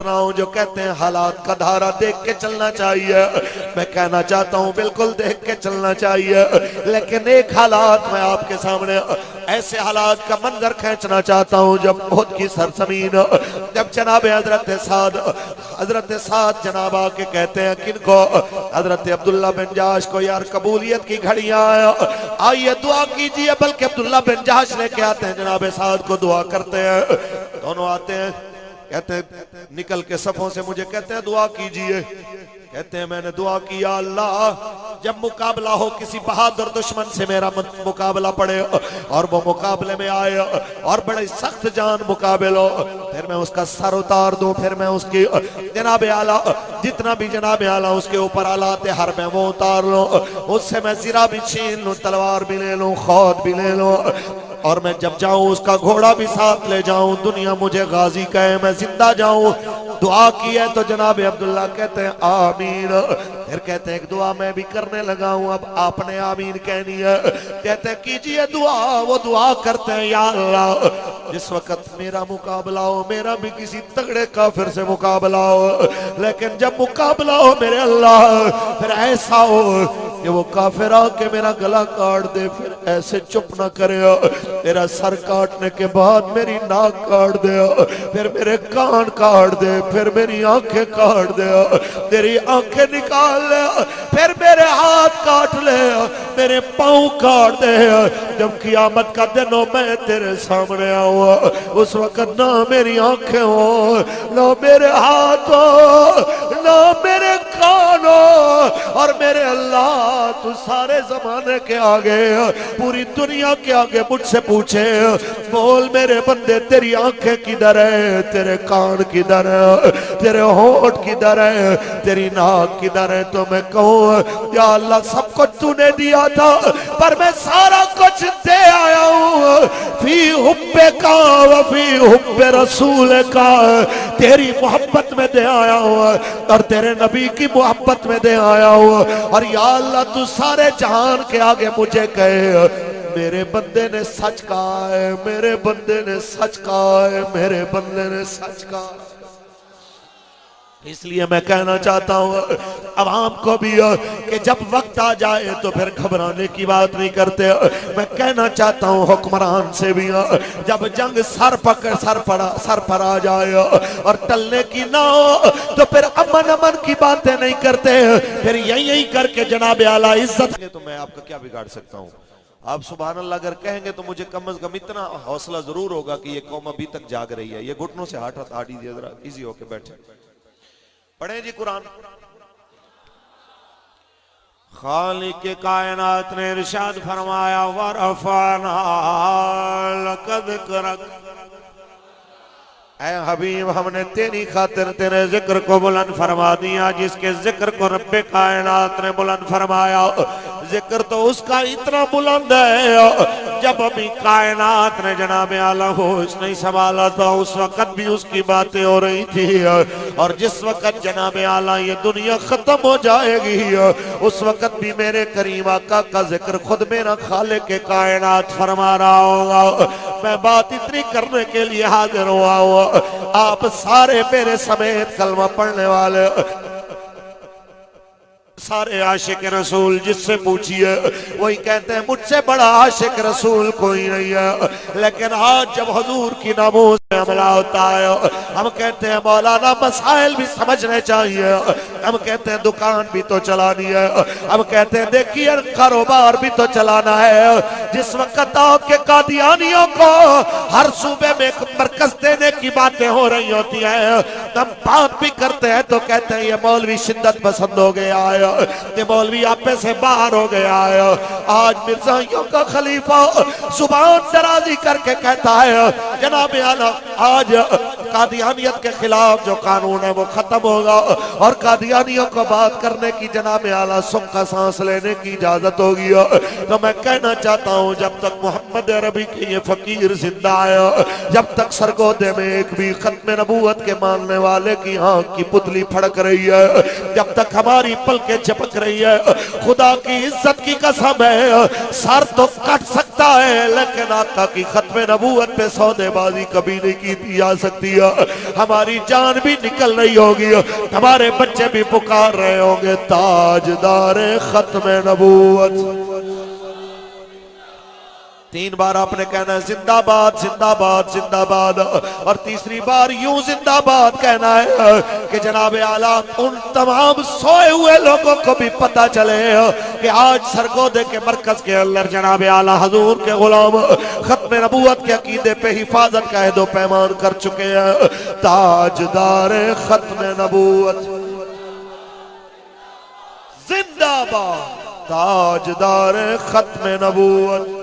जो कहते हैं हालात का धारा देख के चलना चाहिए। मैं कहना चाहता हूँ बिल्कुल देख के चलना चाहिए, लेकिन एक हालात मैं आपके सामने ऐसे हालात का मंजर खींचना चाहता हूँ जब उहद की सरजमीन, जब जनाब हजरत साद जनाब आके कहते हैं किनको, हजरत अब्दुल्ला बिन जाश को, यार कबूलियत की घड़ियां आइए दुआ कीजिए। बल्कि अब्दुल्ला बिन जाश लेके आते हैं जनाब साद को, दुआ करते हैं। दोनों आते हैं, कहते हैं निकल के सफों से मुझे कहते हैं दुआ कीजिए। कहते हैं मैंने दुआ किया, अल्लाह जब मुकाबला हो किसी बहादुर दुश्मन से मेरा मुकाबला पड़े और वो मुकाबले में आए और बड़े सख्त जान मुकाबले हो, फिर मैं उसका सर उतार दूं, फिर मैं उसकी जनाब आला जितना भी जनाब आला उसके ऊपर आलाते हर मैं वो उतार लूं, उससे मैं सिरा भी छीन लूं, तलवार भी ले लूं, खौद भी ले लूं, और मैं जब जाऊं उसका घोड़ा भी साथ ले जाऊं, दुनिया मुझे गाजी कहे मैं जिंदा जाऊं। दुआ की है तो जनाब अब्दुल्ला कहते हैं आमीन। फिर कहते हैं एक दुआ मैं भी करने लगा हूं, अब आपने आमीन कहनी है। कहते हैं कीजिए दुआ। वो दुआ करते हैं, या अल्लाह जिस वक्त मेरा मुकाबला हो, मेरा भी किसी तगड़े काफिर से मुकाबला हो, लेकिन जब मुकाबला हो मेरे अल्लाह फिर ऐसा हो कि वो काफिर आके मेरा गला काट दे, फिर ऐसे चुप ना करे, तेरा सर काटने के बाद मेरी नाक काट दे, फिर मेरे कान काट दे, फिर मेरी आंखें काट दे, तेरी आंखें निकाल ले, फिर मेरे हाथ काट ले, मेरे पांव काट दे। जब कियामत का दिन हो मैं तेरे सामने आऊँ, उस वक्त ना मेरी आंखें हो, ना मेरे हाथ हो, ना मेरे कान हो, और मेरे अल्लाह तू सारे जमाने के आगे, पूरी दुनिया के आगे मुझसे पूछे, बोल मेरे बंदे तेरी आंखें किधर है, तेरे कान किधर है, तेरे होंठ किधर है, तेरी नाक किधर है, तो मैं कहूँ या अल्लाह सब कुछ तूने दिया था पर मैं सारा कुछ दे आया हूँ, फी हुब्बे का व फी हुब्बे रसूल का, तेरी मोहब्बत में दे आया हूँ और तेरे नबी की मोहब्बत में दे आया हूँ। और या अल्लाह तू सारे जहान के आगे मुझे कहे मेरे बंदे ने सच कहा है, मेरे बंदे ने सच कहा है, मेरे बंदे ने सच कहा। इसलिए मैं कहना चाहता हूँ अवाम को भी कि जब वक्त आ जाए तो फिर घबराने की बात नहीं करते। मैं कहना चाहता हूँ हुक्मरान से भी जब जंग सर पर आ जाए और टलने की ना हो तो फिर अमन अमन की बातें नहीं करते, फिर यही करके जनाब आला इज्जत। तो मैं आपका क्या बिगाड़ सकता हूँ? आप सुभान अल्लाह अगर कहेंगे तो मुझे कम से कम इतना हौसला जरूर होगा कि ये कौम अभी तक जाग रही है। ये घुटनों से हाथ आड़ी दिए, जरा इजी होके बैठे, पढ़े जी कुरान। खालिक कायनात ने इरशाद फरमाया वरफाना लकद करक, ऐ हबीब हमने तेरी खातिर तेरे जिक्र को बुलंद फरमा दिया जिसके जिक्र को रब्बे कायनात ने बुलंद फरमाया। जिक्र तो उसका इतना बुलंद है जब अभी कायनात ने जनाब आला होश नहीं संभाला था उस वक्त भी उसकी बातें हो रही थी, और जिस वक्त जनाब आला ये दुनिया खत्म हो जाएगी उस वक्त भी मेरे करीम आका का जिक्र खुद मेरा खालिक के कायनात फरमा रहा होगा। मैं बात इतनी करने के लिए हाजिर हुआ हूँ, आप सारे मेरे समेत कलमा पढ़ने वाले सारे आशिक रसूल जिससे पूछिए वही कहते हैं मुझसे बड़ा आशिक रसूल कोई नहीं है। लेकिन आज जब हुजूर की नामों से हमला होता है हम कहते हैं मौलाना मसाइल भी समझने चाहिए, हम कहते हैं दुकान भी तो चलानी है, हम कहते हैं देखिए कारोबार भी तो चलाना है। जिस वक्त आपके कादियानियों को हर सूबे में एक मरकज देने की बातें हो रही होती है, हम बात भी करते हैं तो कहते हैं ये मौलवी शिद्दत पसंद हो गया है, ये मौलवी आपे से बाहर हो गया है। आज मिर्जाइयों का खलीफा जुबान दराजी करके कहता है जनाब आला आज कादियानियत के खिलाफ जो कानून है वो खत्म होगा और कादियानियों को बात करने की जनाब आला सुख का सांस लेने की इजाजत होगी। तो मैं कहना चाहता हूँ जब तक मोहम्मद अरबी के ये फकीर जिंदा है, जब तक सरगोदे में एक भी खत्म नबूवत के मानने वाले की आंख की पुतली फड़क रही है, जब तक हमारी पलकें झपक रही है, खुदा की इज्जत की कसम है सर तो कट सकता सकता है, लेकिन आका की खत्म नबूवत पे सौदेबाजी कभी नहीं की जा सकती है। हमारी जान भी निकल रही होगी, हमारे बच्चे भी पुकार रहे होंगे ताजदार खत्म नबूवत। 3 बार आपने कहना है जिंदाबाद जिंदाबाद जिंदाबाद, और तीसरी बार यूं जिंदाबाद कहना है कि जनाब आला उन तमाम सोए हुए लोगों को भी पता चले कि आज सरगोदे के मरकज के अंदर जनाब आला हजूर के गुलाम खत्म नबूवत के अकीदे पे हिफाजत का अहद व पैमान कर चुके हैं। ताजदार खत्म नबूवत जिंदाबाद, ताजदार खत्म नबूवत।